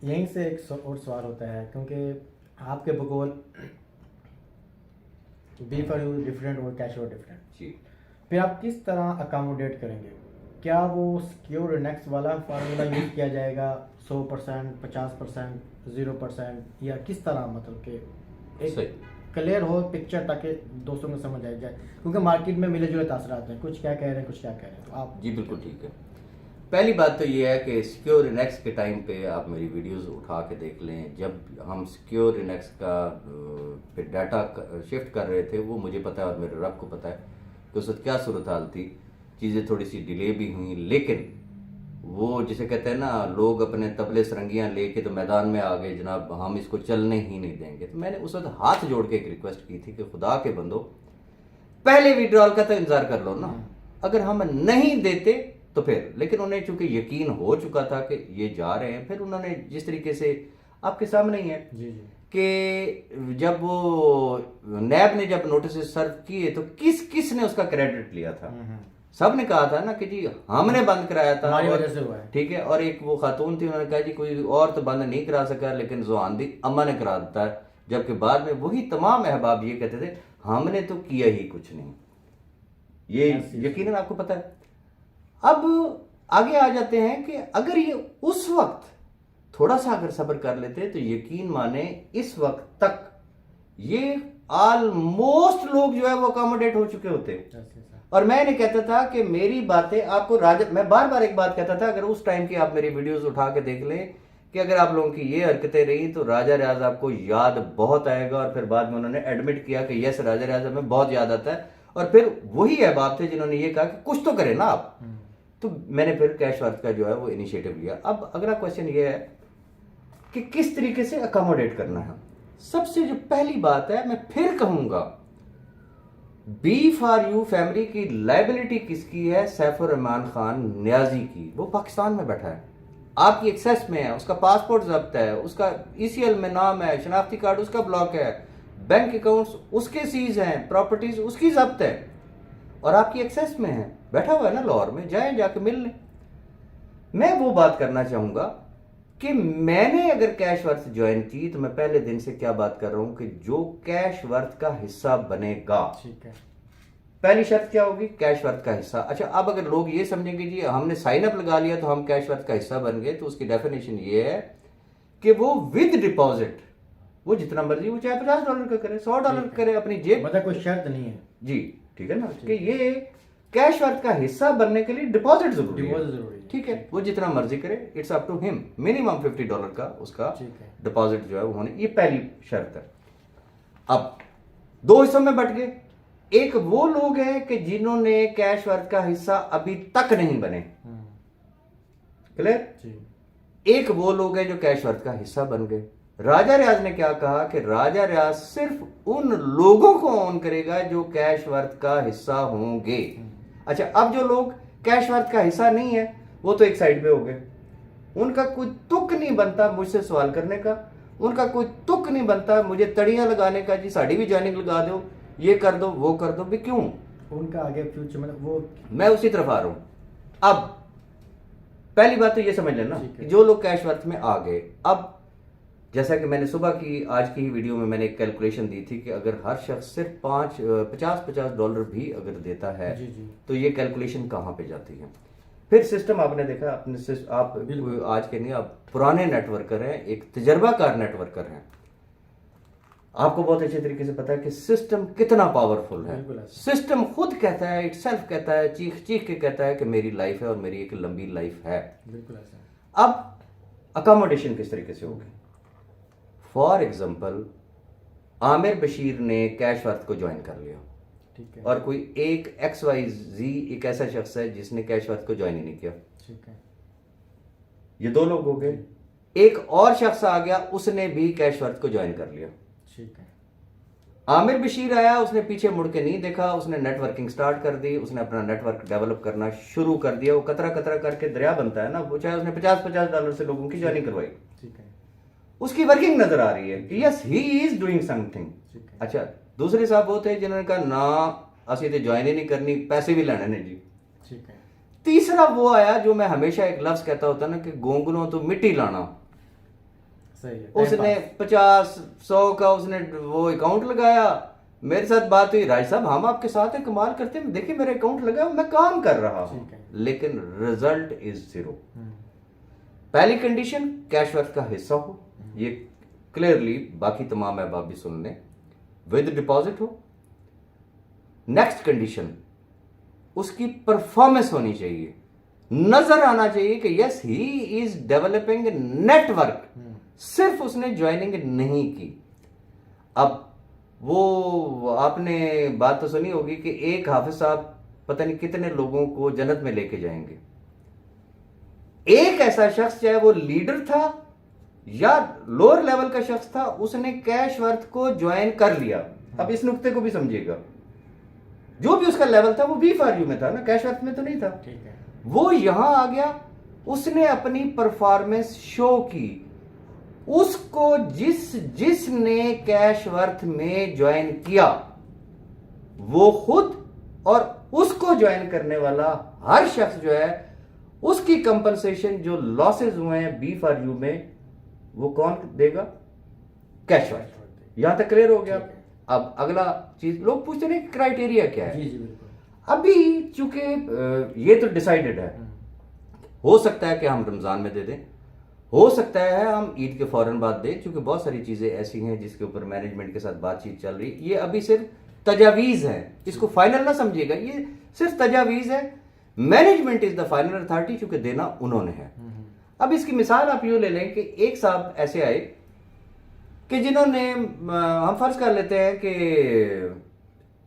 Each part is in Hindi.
यहीं से एक और सवाल होता है, क्योंकि आपके बकौल बी फॉर यू डिफरेंट और कैश और डिफरेंट, जी फिर आप किस तरह अकोमोडेट करेंगे? क्या वो सिक्योर नेक्स्ट वाला फार्मूला यूज़ किया जाएगा, 100%, 50%, 0%, या किस तरह, मतलब कि एक सही। क्लियर हो पिक्चर ताकि दोस्तों को समझ आ जाए, क्योंकि मार्केट में मिले जुले तासर आते हैं, कुछ क्या कह रहे हैं कुछ क्या कह रहे हैं, तो आप। जी बिल्कुल ठीक है। पहली बात तो ये है कि सिक्योर इनेक्स के टाइम पे आप मेरी वीडियोस उठा के देख लें। जब हम सिक्योर इनेक्स का पे डाटा शिफ्ट कर रहे थे, वो मुझे पता है और मेरे रब को पता है कि उस वक्त क्या सूरत हाल थी। चीज़ें थोड़ी सी डिले भी हुई, लेकिन वो जिसे कहते हैं ना, लोग अपने तबले सरंगियां लेके तो मैदान में आ गए, जनाब हम इसको चलने ही नहीं देंगे। तो मैंने उस वक्त हाथ जोड़ के एक रिक्वेस्ट की थी कि खुदा के बंदो, पहले विड्रॉल का तो इंतजार कर लो ना। अगर हम नहीं देते तो फिर, लेकिन उन्हें चूंकि यकीन हो चुका था कि ये जा रहे हैं, फिर उन्होंने जिस तरीके से आपके सामने ही है जी जी कि जब वो नैब ने जब नोटिस सर्व किए तो किस किस ने उसका क्रेडिट लिया था। सब ने कहा था ना कि जी हमने बंद कराया था, हमारी वजह से हुआ है। ठीक है। और एक वो खातून थी, उन्होंने कहा जी कोई और तो बंद नहीं करा सका, लेकिन जोहानदी अम्मा ने करा देता है। जबकि बाद में वही तमाम अहबाब ये कहते थे हमने तो किया ही कुछ नहीं। ये यकीनन आपको पता है। अब आगे आ जाते हैं कि अगर ये उस वक्त थोड़ा सा अगर सब्र कर लेते तो यकीन माने इस वक्त तक ये ऑलमोस्ट लोग जो है वो अकोमोडेट हो चुके होते। और मैं नहीं कहता था कि मेरी बातें आपको राजा, मैं बार बार एक बात कहता था, अगर उस टाइम की आप मेरी वीडियोस उठा के देख लें कि अगर आप लोगों की ये हरकतें रही तो राजा रियाज आपको याद बहुत आएगा। और फिर बाद में उन्होंने एडमिट किया कि यस राजा रियाज हमें बहुत याद आता है। और फिर वही अहबाब थे जिन्होंने ये कहा कि कुछ तो करें ना आप। तो मैंने फिर कैश वर्थ का जो है वो इनिशिएटिव लिया। अब अगला क्वेश्चन ये है कि किस तरीके से अकोमोडेट करना है। सबसे जो पहली बात है, मैं फिर कहूंगा, बी फॉर यू फैमिली की लाइबिलिटी किसकी है? सैफुर रहमान खान न्याजी की। वो पाकिस्तान में बैठा है, आपकी एक्सेस में है, उसका पासपोर्ट जब्त है, उसका ईसीएल में नाम है, शनाख्ती कार्ड उसका ब्लॉक है, बैंक अकाउंट्स उसके सीज हैं, प्रॉपर्टीज उसकी जब्त है, और आपकी एक्सेस में है, बैठा हुआ है ना लाहौर में, जाए जाके मिल लें। मैं वो बात करना चाहूंगा कि मैंने अगर कैश वर्थ ज्वाइन की तो मैं पहले दिन से क्या बात कर रहा हूं कि जो कैश वर्थ का हिस्सा बनेगा, ठीक है, पहली शर्त क्या होगी? कैश वर्थ का हिस्सा। अच्छा, अब अगर लोग ये समझेंगे जी हमने साइन अप लगा लिया तो हम कैश वर्थ का हिस्सा बन गए, तो उसकी डेफिनेशन ये है कि वो विद डिपॉजिट, वो जितना मर्जी, वो चाहे $50 का करे, $100 का करे, अपनी जेब, मतलब कोई शर्त नहीं है जी ठीक है ना, कि ये कैश वर्थ का हिस्सा बनने के लिए डिपॉजिट जरूरी है। ठीक है, वो जितना मर्जी करे, it's up to him. Minimum $50 का उसका डिपॉजिट जो है वो होने, ये पहली शर्त है। अब दो हिस्सों में बट गए। एक वो लोग हैं कि जिन्होंने कैश वर्थ का हिस्सा अभी तक नहीं बने, क्लियर। एक वो लोग हैं जो कैश वर्थ का हिस्सा बन गए। राजा रियाज ने क्या कहा कि राजा रियाज सिर्फ उन लोगों को ऑन करेगा जो कैश वर्थ का हिस्सा होंगे। अच्छा, अब जो लोग कैश वर्थ का हिस्सा नहीं है वो तो एक साइड पे हो गए, उनका कोई तुक नहीं बनता मुझसे सवाल करने का, उनका कोई तुक नहीं बनता मुझे तड़ियां लगाने का, जी साड़ी भी ज्वाइनिंग लगा दो, ये कर दो वो कर दो भी। क्यों? उनका आगे फ्यूचर में वो, मैं उसी तरफ आ रहा हूं। अब पहली बात तो ये समझ लेना कि जो लोग कैश वर्थ में आ गए, अब जैसा कि मैंने सुबह की आज की ही वीडियो में मैंने एक कैलकुलेशन दी थी कि अगर हर शख्स सिर्फ $50 भी अगर देता है तो ये कैलकुलेशन कहां पे जाती है? फिर सिस्टम आपने देखा, अपने आप आज के नहीं, आप पुराने नेटवर्कर हैं, एक तजर्बाकार नेटवर्कर हैं, आपको बहुत अच्छे तरीके से पता है कि सिस्टम कितना पावरफुल है। सिस्टम खुद कहता है, इटसेल्फ कहता है, चीख चीख के कहता है कि मेरी लाइफ है और मेरी एक लंबी लाइफ है। बिल्कुल ऐसा। अब अकोमोडेशन किस तरीके से होगी? फॉर एग्जाम्पल, आमिर बशीर ने कैश वर्थ को ज्वाइन कर लिया, ठीक है, और कोई एक XYZ एक ऐसा शख्स है जिसने कैश वर्थ को ज्वाइन ही नहीं किया, ठीक है, ये दो लोग हो गए। एक और शख्स आ गया, उसने भी कैश वर्थ को ज्वाइन कर लिया, ठीक है। आमिर बशीर आया, उसने पीछे मुड़ के नहीं देखा, उसने नेटवर्किंग स्टार्ट कर दी, उसने अपना नेटवर्क डेवलप करना शुरू कर दिया। वो कतरा कतरा करके दरिया बनता है ना, वो चाहे उसने $50 से लोगों की ज्वाइनिंग करवाई, ठीक है, उसकी वर्किंग नजर आ रही है, yes he is doing something. अच्छा, दूसरे साहब वो थे जिन्होंने कहा ना असी तो ज्वाइन ही नहीं करनी, पैसे भी लेने ने जी, ठीक है। तीसरा वो आया जो मैं हमेशा एक लफ्ज कहता होता ना कि गोंगलों तो मिट्टी लाना, सही है, उसने 50-100 का उसने वो अकाउंट लगाया, मेरे साथ बात हुई, राज साहब हम आपके साथ हैं, कमाल करते हैं, देखिए मेरे अकाउंट लगा, मैं काम कर रहा हूं, ठीक है। लेकिन रिजल्ट इज 0। पहली कंडीशन कैश वर्थ का हिस्सा हो, ये क्लियरली बाकी तमाम अहबाब भी सुन लें, विद डिपॉजिट हो। नेक्स्ट कंडीशन, उसकी परफॉर्मेंस होनी चाहिए, नजर आना चाहिए कि yes he is developing network, सिर्फ उसने ज्वाइनिंग नहीं की। अब वो आपने बात तो सुनी होगी कि एक हाफिज साहब पता नहीं कितने लोगों को जन्नत में लेके जाएंगे। एक ऐसा शख्स, चाहे वो लीडर था या लोअर लेवल का शख्स था, उसने कैश वर्थ को ज्वाइन कर लिया। अब इस नुक्ते को भी समझिएगा, जो भी उसका लेवल था वो B4U में था ना, कैश वर्थ में तो नहीं था। ठीक है। वो यहां आ गया, उसने अपनी परफॉर्मेंस शो की, उसको जिसने कैश वर्थ में ज्वाइन किया, वो खुद और उसको ज्वाइन करने वाला हर शख्स जो है, उसकी कंपनसेशन जो लॉसेस हुए हैं B4U में, वो कौन देगा? Cash worth. यहां तक क्लियर हो गया। अब अगला चीज, लोग पूछते हैं क्राइटेरिया क्या है। जी जी बिल्कुल। अभी चूंकि ये तो डिसाइडेड है, हो सकता है कि हम रमजान में दे दें, हो सकता है हम ईद के फौरन बाद दें, क्योंकि बहुत सारी चीजें ऐसी हैं जिसके ऊपर मैनेजमेंट के साथ बातचीत चल रही है। ये अभी सिर्फ तजावीज है, इसको फाइनल ना समझिएगा, ये सिर्फ तजावीज है। Management is the final authority, चूंकि देना उन्होंने है। अब इसकी मिसाल आप यूं ले लें कि एक साहब ऐसे आए कि जिन्होंने, हम फर्ज कर लेते हैं कि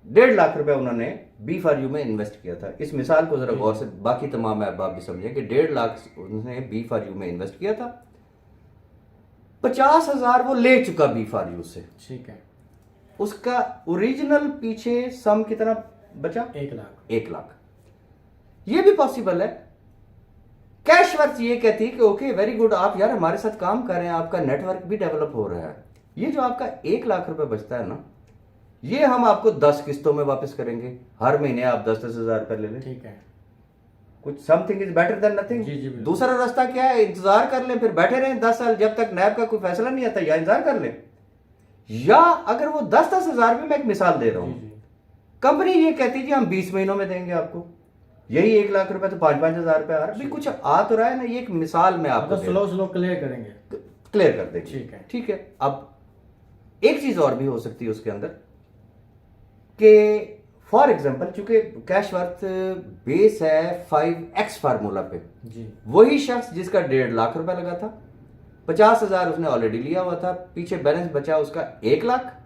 1.5 लाख रुपए उन्होंने B4U में इन्वेस्ट किया था। इस मिसाल को जरा गौर से बाकी तमाम अहबाब भी समझें कि 1.5 लाख उन्होंने B4U में इन्वेस्ट किया था, 50,000 वो ले चुका B4U से। ठीक है। उसका ओरिजिनल पीछे सम कितना बचा? 1 लाख। 1 लाख। ये भी पॉसिबल है। कैश वर्थ ये कहती है कि ओके वेरी गुड, आप यार हमारे साथ काम कर रहे हैं, आपका नेटवर्क भी डेवलप हो रहा है, ये जो आपका 1 लाख रुपए बचता है ना, ये हम आपको 10 किस्तों में वापस करेंगे, हर महीने आप 10-10 हजार रुपए ले लें। ठीक है। कुछ something is better than nothing. जी जी बिल्कुल। दूसरा रास्ता क्या है? इंतजार कर लें, फिर बैठे रहें 10 साल जब तक नैब का कोई फैसला नहीं आता, या इंतजार कर लें, या अगर वो 10-10 हजार में, मैं एक मिसाल दे रहा हूं, कंपनी ये कहती जी हम 20 महीनों में देंगे आपको, यही 1 लाख रुपए तो 5-5 हजार रुपए आ रहा है, कुछ आ तो रहा है ना। ये एक मिसाल में आपको स्लो क्लियर करेंगे, क्लियर कर देंगे। ठीक है। ठीक है। अब एक चीज और भी हो सकती है उसके अंदर कि फॉर एग्जांपल, चूंकि कैश वर्थ बेस है 5x फार्मूला पे, जी, वही शख्स जिसका 1.5 लाख रुपए लगा था, 50,000 उसने ऑलरेडी लिया हुआ था, पीछे बैलेंस बचा उसका 1 lakh.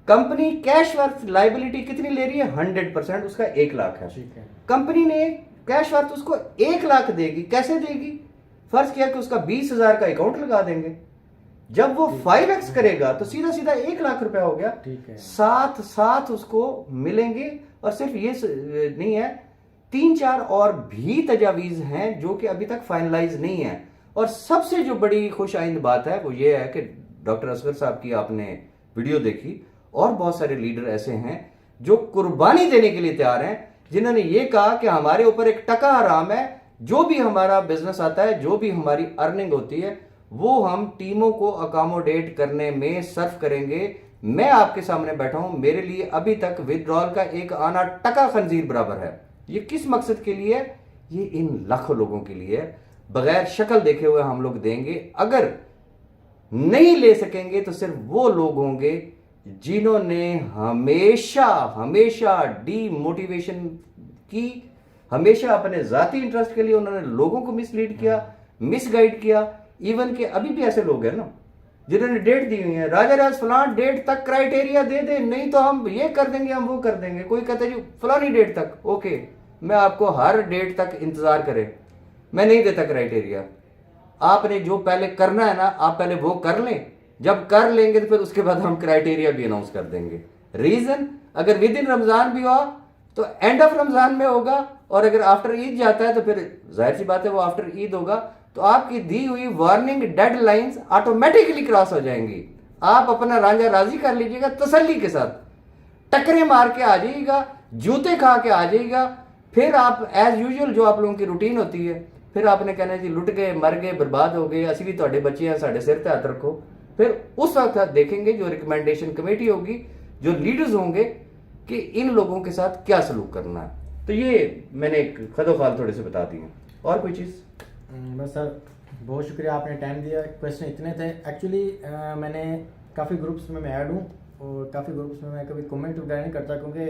Company cash worth liability कितनी ले रही है? 100%, उसका 1 लाख है। ठीक है। कंपनी ने कैश वर्थ उसको 1 लाख देगी। कैसे देगी? फर्ज किया कि उसका 20,000 का अकाउंट लगा देंगे, जब वो 5x करेगा तो सीधा सीधा 1 लाख रुपया हो गया। ठीक है। साथ साथ उसको मिलेंगे, और सिर्फ ये नहीं है, 3-4 और भी तजावीज हैं जो कि अभी तक फाइनलाइज नहीं है। और सबसे जो बड़ी खुश आइंद बात है वो ये है कि डॉक्टर असगर साहब की आपने वीडियो देखी, और बहुत सारे लीडर ऐसे हैं जो कुर्बानी देने के लिए तैयार हैं, जिन्होंने ये कहा कि हमारे ऊपर एक टका हराम है, जो भी हमारा बिजनेस आता है, जो भी हमारी अर्निंग होती है, वो हम टीमों को अकोमोडेट करने में सर्व करेंगे। मैं आपके सामने बैठा हूं, मेरे लिए अभी तक विदड्रॉल का एक आना टका खंजीर बराबर है। ये किस मकसद के लिए है? ये इन लाखों लोगों के लिए है। बगैर शक्ल देखे हुए हम लोग देंगे, अगर नहीं ले सकेंगे तो सिर्फ वो लोग होंगे जिन्होंने हमेशा हमेशा डीमोटिवेशन की, हमेशा अपने जाती इंटरेस्ट के लिए उन्होंने लोगों को मिसलीड किया, मिसगाइड किया। इवन के अभी भी ऐसे लोग हैं ना जिन्होंने डेट दी हुई है, राजा राज फलान डेट तक क्राइटेरिया दे दे, नहीं तो हम ये कर देंगे, हम वो कर देंगे। कोई कहता है जी फलानी डेट तक, ओके मैं आपको हर डेट तक इंतजार करें, मैं नहीं देता क्राइटेरिया। आपने जो पहले करना है ना, आप पहले वो कर लें, जब कर लेंगे तो फिर उसके बाद हम क्राइटेरिया भी अनाउंस कर देंगे। रीजन, अगर विद इन रमजान भी हुआ तो एंड ऑफ रमजान में होगा, और अगर आफ्टर ईद जाता है तो फिर जाहिर सी बात है वो आफ्टर ईद होगा, तो आपकी दी हुई वार्निंग डेडलाइंस ऑटोमेटिकली क्रॉस हो जाएंगी। आप अपना रांझा राजी कर लीजिएगा, तसल्ली के साथ टकरे मार के आ जाइएगा, जूते खा के आ जाइएगा। फिर आप एज यूजुअल जो आप लोगों की रूटीन होती है, फिर आपने कहना जी लुट गए, मर गए, बर्बाद हो गए, असली ਤੁਹਾਡੇ ਬੱਚੇ हैं, साढ़े सिर पे हाथ रखो। फिर उस वक्त आप देखेंगे जो रिकमेंडेशन कमेटी होगी, जो लीडर्स होंगे कि इन लोगों के साथ क्या सलूक करना है। तो ये मैंने एक खदोखाल थोड़े से बता दिए। और कोई चीज़? बस सर बहुत शुक्रिया, आपने टाइम दिया। क्वेश्चन इतने थे एक्चुअली। मैंने काफ़ी ग्रुप्स में मैं ऐड हूँ और काफ़ी ग्रुप्स में मैं कभी कमेंट वगैरह नहीं करता, क्योंकि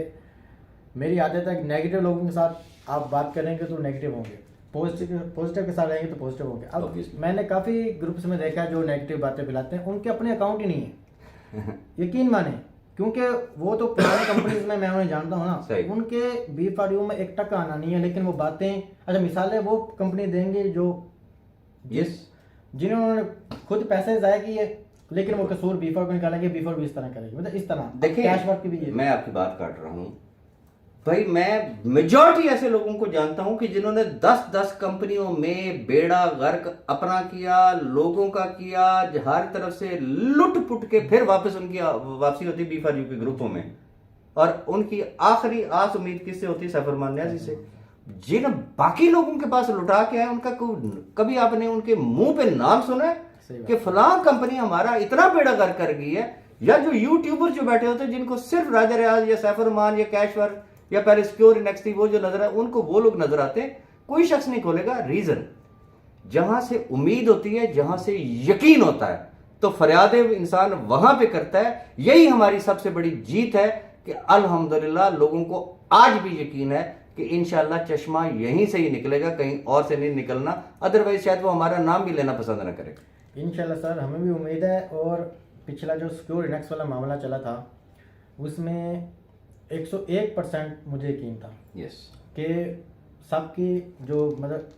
मेरी आदत है कि नेगेटिव लोगों के साथ आप बात करेंगे तो नेगेटिव होंगे, पॉजिटिव के साथ रहेंगे तो पॉजिटिव होंगे। अब Obviously. मैंने काफ़ी ग्रुप्स में देखा है जो नेगेटिव बातें फैलाते हैं, उनके अपने अकाउंट ही नहीं है। यकीन माने, क्योंकि वो तो पुरानी कंपनीज में मैं उन्हें जानता हूँ ना, उनके B4U में 1 टका आना नहीं है, लेकिन वो बातें, अच्छा मिसालें वो कंपनी देंगे जो जिन्होंने खुद पैसे ज़ाया किए, लेकिन वो कसूर B4 को निकालेंगे, B4 भी इस तरह करेगी, मतलब इस तरह। देखिए कैश वर्क की भी मैं आपकी बात काट रहा हूँ भाई, मैं मेजॉरिटी ऐसे लोगों को जानता हूं कि जिन्होंने 10-10 कंपनियों में बेड़ा गर्क अपना किया, लोगों का किया, हर तरफ से लुट पुट के फिर वापस उनकी वापसी होती B4U के ग्रुपों में, और उनकी आखिरी आस उम्मीद किससे होती? सफरमान न्याजी से। जिन बाकी लोगों के पास लुटा के आए, उनका कभी आपने उनके मुंह पे नाम सुना है कि फलां कंपनी हमारा इतना बेड़ा गर्क कर गई है? या जो यूट्यूबर जो बैठे होते हैं, जिनको सिर्फ राजा रियाज या सैफरमान या कैशवर या पहले सिक्योर इनेक्स थी, वो जो नजर है उनको, वो लोग नजर आते हैं, कोई शख्स नहीं खोलेगा। रीजन, जहां से उम्मीद होती है, जहां से यकीन होता है, तो फरियादें इंसान वहां पे करता है। यही हमारी सबसे बड़ी जीत है कि अल्हम्दुलिल्लाह लोगों को आज भी यकीन है कि इंशाल्लाह चश्मा यहीं से ही निकलेगा, कहीं और से नहीं निकलना, अदरवाइज शायद वो हमारा नाम भी लेना पसंद ना करे। इंशाल्लाह सर, हमें भी उम्मीद है। और पिछला जो सिक्योर इनेक्स वाला मामला चला था, उसमें 101% मुझे यकीन था कि सबकी जो मतलब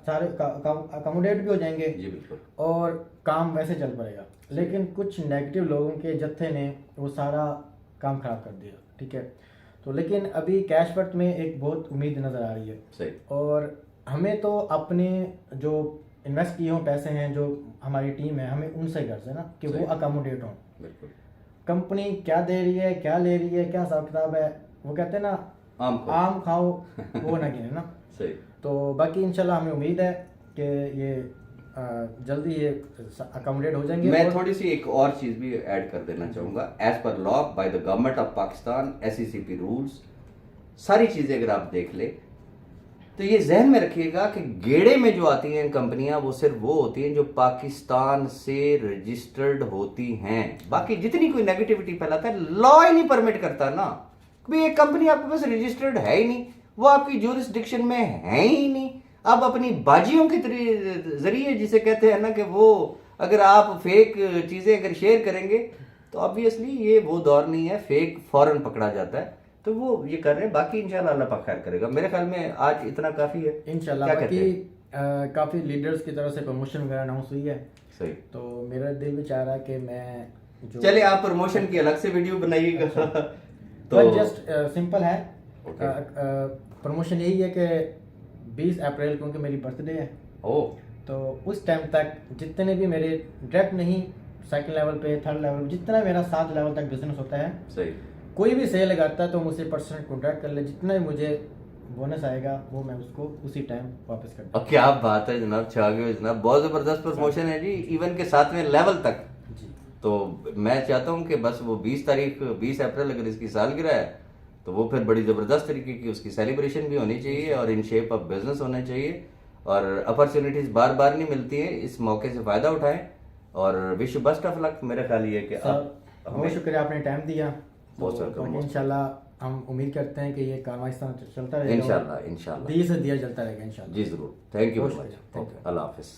सारे अकोमोडेट भी हो जाएंगे जी बिल्कुल, और काम वैसे चल पड़ेगा। लेकिन कुछ नेगेटिव लोगों के जत्थे ने वो सारा काम खराब कर दिया। ठीक है, तो लेकिन अभी कैश वर्क में एक बहुत उम्मीद नज़र आ रही है। सही। और हमें तो अपने जो इन्वेस्ट किए हों पैसे हैं, जो हमारी टीम है, हमें उनसे गर्ज है ना कि वो अकोमोडेट हों। बिल्कुल। कंपनी क्या दे रही है, क्या ले रही है, क्या हिसाब किताब है, वो कहते हैं ना आम खाओ वो ना गिने ना। सही। तो बाकी इंशाल्लाह हमें उम्मीद है कि ये जल्दी ये अकोमोडेट हो जाएंगे। मैं थोड़ी सी एक और चीज भी ऐड कर देना चाहूंगा। As per law by the government of Pakistan, SECP rules, सारी चीजें अगर आप देख ले तो ये जहन में रखिएगा कि गेड़े में जो आती हैं कंपनियां, वो सिर्फ वो होती हैं जो पाकिस्तान से रजिस्टर्ड होती हैं। बाकी जितनी कोई नेगेटिविटी फैलाता है, लॉ ही नहीं परमिट करता ना। भाई एक कंपनी आपके पास रजिस्टर्ड है ही नहीं, वो आपकी ज्यूरिसडिक्शन में है ही नहीं। आप अपनी बाजियों के जरिए, जिसे कहते हैं ना कि वो अगर आप फेक चीजें अगर शेयर करेंगे तो ऑब्वियसली ये वो दौर नहीं है, फेक फौरन पकड़ा जाता है। तो वो ये कर रहे हैं। बाकी इंशाल्लाह अल्लाह पाक खैर करेगा। मेरे ख्याल में आज इतना काफी है इंशाल्लाह। बाकी काफी लीडर्स की तरफ से प्रमोशन वगैरह अनाउंस हुई है। सही। तो मेरा दिल भी चाह रहा है कि मैं जो चले आप प्रमोशन की अलग से वीडियो बनाइएगा। तो जस्ट सिंपल है। प्रमोशन यही है कि 20 अप्रैल क्योंकि मेरी बर्थडे है, तो उस टाइम तक जितने भी मेरे डायरेक्ट नहीं, सेकंड लेवल पे, थर्ड लेवल, जितना मेरा 7 लेवल तक बिजनेस होता है, सही, कोई भी सेल लगाता है तो मुझसे % कॉन्ट्रैक्ट कर ले, जितना भी मुझे बोनस आएगा वो मैं उसको उसी टाइम वापस कर दूँ। क्या बात है जनाब, छा गए जनाब, बहुत जबरदस्त प्रमोशन है जी, इवन के 7वें लेवल तक जी। तो मैं चाहता हूं कि बस वो 20 अप्रैल अगर इसकी सालगिरह है तो वो फिर बड़ी जबरदस्त तरीके की उसकी सेलिब्रेशन भी होनी चाहिए और इन शेप ऑफ बिजनेस होना चाहिए। और अपॉर्चुनिटीज बार बार नहीं मिलती है, इस मौके से फायदा उठाएं और विश बेस्ट ऑफ लक। मेरा ख्याल ये है कि अब बहुत शुक्रिया, आपने टाइम दिया। बहुत वेलकम। इंशाल्लाह हम उम्मीद करते हैं कि ये काम इस तरह चलता रहेगा। इंशाल्लाह दिया से दिया चलता रहेगा इंशाल्लाह। जी जरूर। Thank you very much. Allah Hafiz.